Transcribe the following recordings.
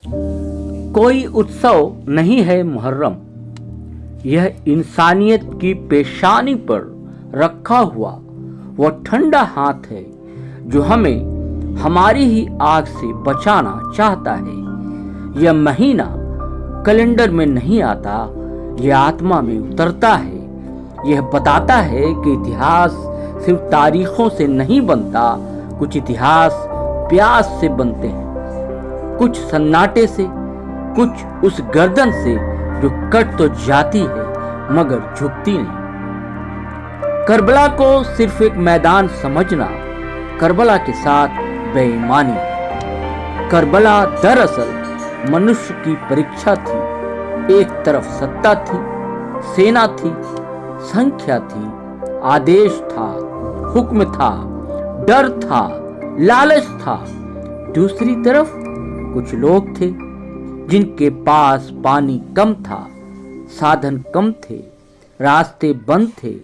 कोई उत्सव नहीं है मुहर्रम, यह इंसानियत की पेशानी पर रखा हुआ वो ठंडा हाथ है जो हमें हमारी ही आग से बचाना चाहता है। यह महीना कैलेंडर में नहीं आता, यह आत्मा में उतरता है। यह बताता है कि इतिहास सिर्फ तारीखों से नहीं बनता, कुछ इतिहास प्यास से बनते हैं, कुछ सन्नाटे से, कुछ उस गर्दन से जो कट तो जाती है मगर झुकती नहीं। करबला को सिर्फ एक मैदान समझना करबला के साथ बेईमानी है। करबला दरअसल मनुष्य की परीक्षा थी। एक तरफ सत्ता थी, सेना थी, संख्या थी, आदेश था, हुक्म था, डर था, लालच था। दूसरी तरफ कुछ लोग थे जिनके पास पानी कम था, साधन कम थे, रास्ते बंद थे,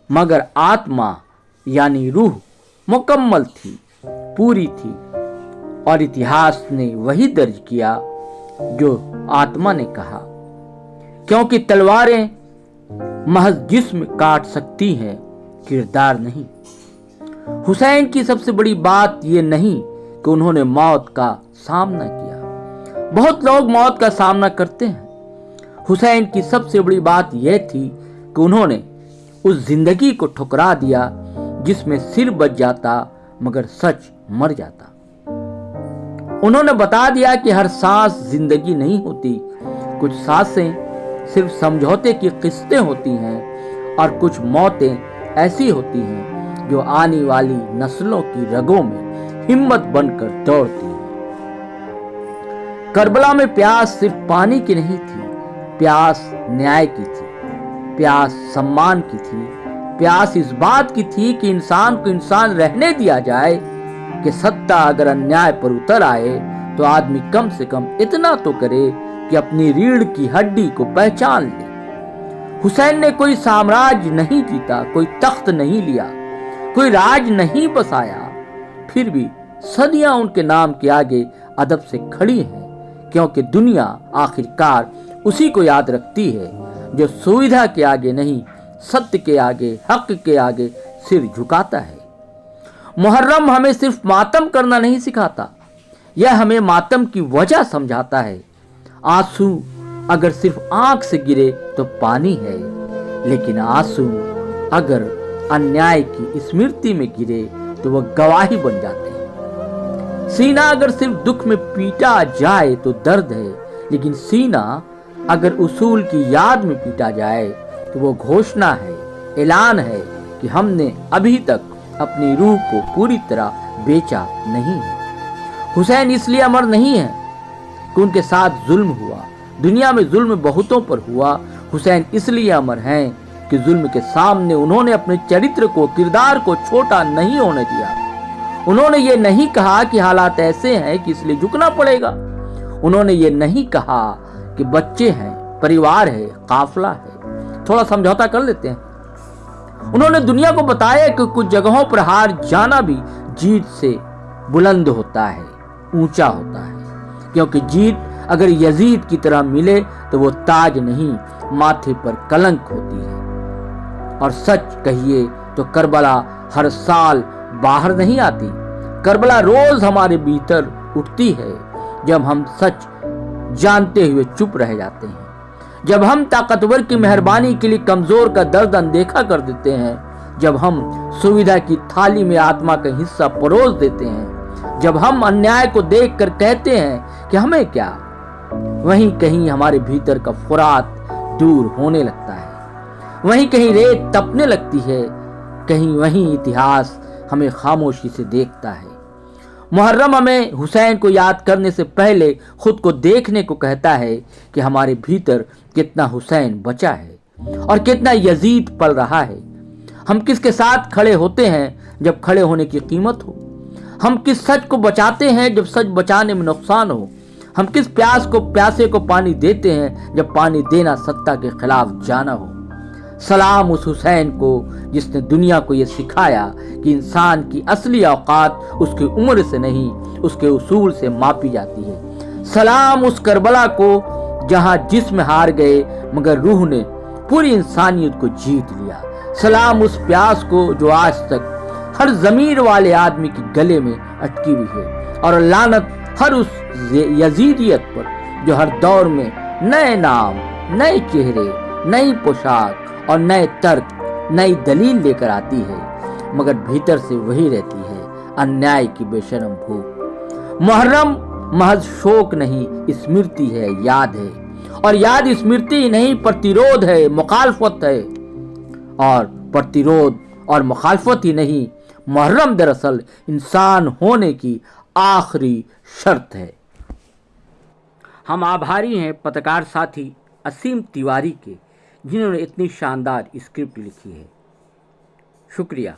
मगर आत्मा यानी रूह मुकम्मल थी, पूरी थी। और इतिहास ने वही दर्ज किया जो आत्मा ने कहा, क्योंकि तलवारें महज जिस्म काट सकती हैं, किरदार नहीं। हुसैन की सबसे बड़ी बात यह नहीं कि उन्होंने मौत का सामना किया। बहुत लोग मौत का सामना करते हैं। हुसैन की सबसे बड़ी बात यह थी कि उन्होंने उस जिंदगी को ठुकरा दिया जिसमें सिर बच जाता मगर सच मर जाता। उन्होंने बता दिया कि हर सांस जिंदगी नहीं होती, कुछ सांसें सिर्फ समझौते की किस्तें होती हैं और कुछ मौतें ऐसी होती हैं जो आने वाली नस्लों की रगों में हिम्मत बनकर दौड़ती है। करबला में प्यास सिर्फ पानी की नहीं थी, प्यास न्याय की थी, प्यास सम्मान की थी, प्यास इस बात की थी कि इंसान को इंसान रहने दिया जाए, कि सत्ता अगर अन्याय पर उतर आए तो आदमी कम से कम इतना तो करे कि अपनी रीढ़ की हड्डी को पहचान ले। हुसैन ने कोई साम्राज्य नहीं जीता, कोई तख्त नहीं लिया, कोई राज नहीं बसाया, फिर भी सदियां उनके नाम के आगे अदब से खड़ी हैं, क्योंकि दुनिया आखिरकार उसी को याद रखती है जो सुविधा के आगे नहीं, सत्य के आगे, हक के आगे सिर झुकाता है। मुहर्रम हमें सिर्फ मातम करना नहीं सिखाता, यह हमें मातम की वजह समझाता है। आंसू अगर सिर्फ आंख से गिरे तो पानी है, लेकिन आंसू अगर अन्याय की स्मृति में गिरे तो वह गवाही बन जाते हैं। सीना अगर सिर्फ दुख में पीटा जाए तो दर्द है, लेकिन सीना अगर उसूल की याद में पीटा जाए तो वो घोषणा है, ऐलान है कि हमने अभी तक अपनी रूह को पूरी तरह बेचा नहीं है। हुसैन इसलिए अमर नहीं है कि उनके साथ जुल्म हुआ, दुनिया में जुल्म बहुतों पर हुआ। हुसैन इसलिए अमर हैं कि जुल्म के सामने उन्होंने अपने चरित्र को, किरदार को छोटा नहीं होने दिया। उन्होंने ये नहीं कहा कि हालात ऐसे हैं कि इसलिए झुकना पड़ेगा। उन्होंने ये नहीं कहा कि बच्चे हैं, परिवार है, काफिला है, थोड़ा समझौता कर लेते हैं। उन्होंने दुनिया को बताया कि कुछ जगहों पर हार जाना भी जीत से बुलंद होता है, ऊंचा होता है, क्योंकि जीत अगर यजीद की तरह मिले तो वो ताज नहीं, माथे पर कलंक होती है। और सच कहिए तो करबला हर साल बाहर नहीं आती, करबला रोज हमारे भीतर उठती है जब हम सच जानते हुए चुप रह जाते हैं, जब हम ताकतवर की मेहरबानी के लिए कमजोर का दर्द अनदेखा कर देते हैं, जब हम सुविधा की थाली में आत्मा का हिस्सा परोस देते हैं, जब हम अन्याय को देखकर कहते हैं कि हमें क्या, वहीं कहीं हमारे भीतर का फुरात दूर होने लगता है, वहीं कहीं रेत तपने लगती है, कहीं वहीं इतिहास हमें खामोशी से देखता है। मुहर्रम हमें हुसैन को याद करने से पहले खुद को देखने को कहता है कि हमारे भीतर कितना हुसैन बचा है और कितना यजीद पल रहा है। हम किसके साथ खड़े होते हैं जब खड़े होने की कीमत हो, हम किस सच को बचाते हैं जब सच बचाने में नुकसान हो, हम किस प्यासे को पानी देते हैं जब पानी देना सत्ता के खिलाफ जाना हो। सलाम उस हुसैन को जिसने दुनिया को यह सिखाया कि इंसान की असली औकात उसकी उम्र से नहीं, उसके उसूल से मापी जाती है। सलाम उस करबला को जहां जिस्म हार गए मगर रूह ने पूरी इंसानियत को जीत लिया। सलाम उस प्यास को जो आज तक हर जमीर वाले आदमी के गले में अटकी हुई है। और लानत हर उस यजीदियत पर जो हर दौर में नए नाम, नए चेहरे, नई पोशाक और नए तर्क, नई दलील लेकर आती है मगर भीतर से वही रहती है, अन्याय की बेशरम भूख। मुहर्रम महज शोक नहीं, स्मृति है, याद है। और याद स्मृति नहीं, प्रतिरोध है, मुखालफत है। और प्रतिरोध और मुखालफत ही नहीं, मुहर्रम दरअसल इंसान होने की आखिरी शर्त है। हम आभारी हैं पत्रकार साथी असीम तिवारी के, जिन्होंने इतनी शानदार स्क्रिप्ट लिखी है। शुक्रिया।